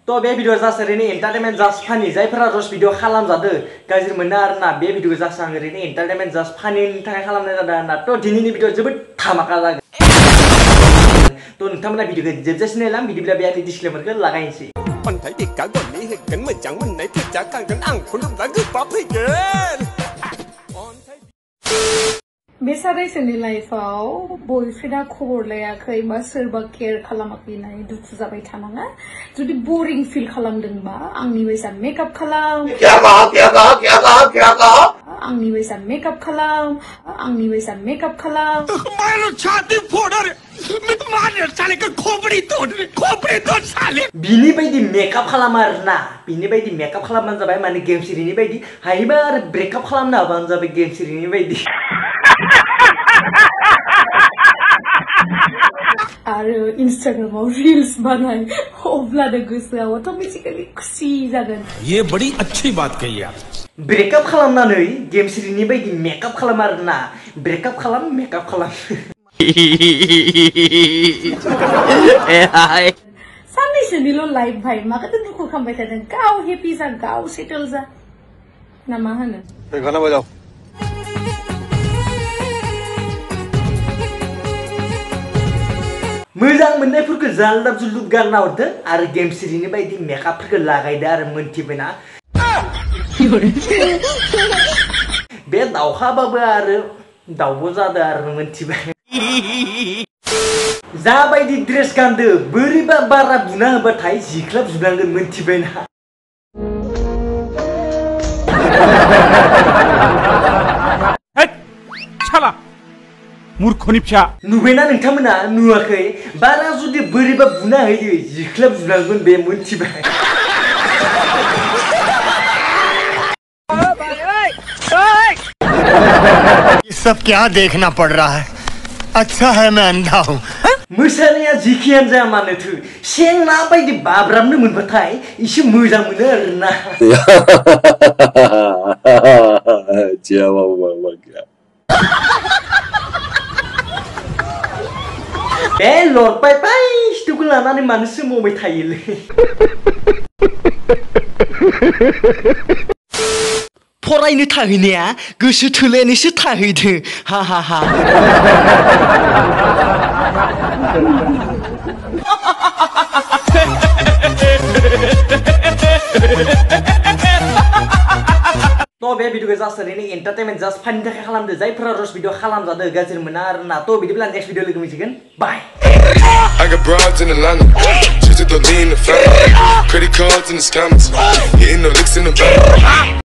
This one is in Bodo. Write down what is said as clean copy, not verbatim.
तो बे भिडिअ जास्ट ओरैनो एन्टारटेनमेन्ट जास्ट फानि जायफोरा रस भिडिअ खालामजादो गाज्रि मोना आरोना बे भिडिअ जास्ट आं ओरैनो एन्टारटेनमेन्ट जास्ट फानिनि थाखाय खालामनाय जादों आरोना तो दिनैनि भिडिअ जोबोद धामाका जागोन तो नोंथांमोना भिडिअखौ जोबजासिम नायलां बिदिब्ला बे आंनि डिसक्लेमारखौ लागायनोसै अन्थाइ बिखा गरनै होगोन मोजां मोननाय फैसा खांगोन आं खुलुमब्ला गोबाब फैगोन बे सारायसोनि लाइफआव बयफ्रेन्डआ खबर लायाखै बा सोरबा केयार खालामाखै होननानै दुखु जाबाय थानाङा जुदि बोरिं फिल खालामदोंबा आंनि बायसा मेकआप खालाम आंनि बायसा मेकआप खालाम आंनि बायसा मेकआप खालाम मारो छाती फोड़ रे मैं तो मार साले का खोपड़ी तोड़ साले बिनि बायदि मेकआप खालाम आरोना बिनि बायदि मेकआप खालामबानो जाबाय माने गेमस्रिनि बायदि हायोबा आरो ब्रेकआप खालामनो हाबानो जाबाय गेमस्रिनि बायदि आरो इन्स्टाग्रामाव रील्स बानाय अब्लानो गोसोआव अटोमेटिकली खुसि जागोन ये बड़ी अच्छी बात कही आप ब्रेकआप खालामनानै गेमस्रिनि बायदि मेकआप खालाम आरोना ब्रेकआप खालाम मेकआप खालाम साननैसोनिल' लाइफ भाइ माखौथो दुखु खालामबाय थादों गाव हेपि जा गाव सेटल जा ना मा होनो गाना बजाओ मोजां मोननायफोरखौ जालदाब जुलुब गारना हरदो आरो गेमस्रिनि बायदि मेकआपफोरखौ लागायदो आरो मोनथिबायना बे दाउखाबाबो आरो दाउबो जादो आरो मोनथिबाय जाबायदि ड्रेस गानदो बोरैबा बारा बुना होबाथाय जिख्लाब जुनांगोन मोनथिबायना छाला मूर्खनि फिसा नुबायना नोंथांमोना नुवाखै बारा जुदि बोरैबा बुना होयो जिख्लाब जुनांगोन बे मोनथिबाय ये सब क्या देखना पड़ रहा है अच्छा है मैं अंधा हूँ मोसानाया जिखियानो जाया मानोथो सेंना बायदि बाब्राबनो मोनबाथाय एसे मोजां मोनो आरोना बे लरपायपाय सिथुखौ लानानै मानो सोमावबाय थायोलै फरायनो थाहैनाया गोसो थोलायनायसो थाहैदो हा हा हा तो बे भिडिअखौ जास्ट ओरैनो एन्टारटेनमेन्ट जास्ट फाननि थाखाय खालामदो जायफोरा रस भिडिअ खालामजादो गाज्रि मोना आरोना तो बिदिब्ला नेक्स्ट भिडिअ लोगो मोनसिगोन बाय I got broads in Atlanta, just to lean the family. Credit cards in the scammers, hitting the licks in the back.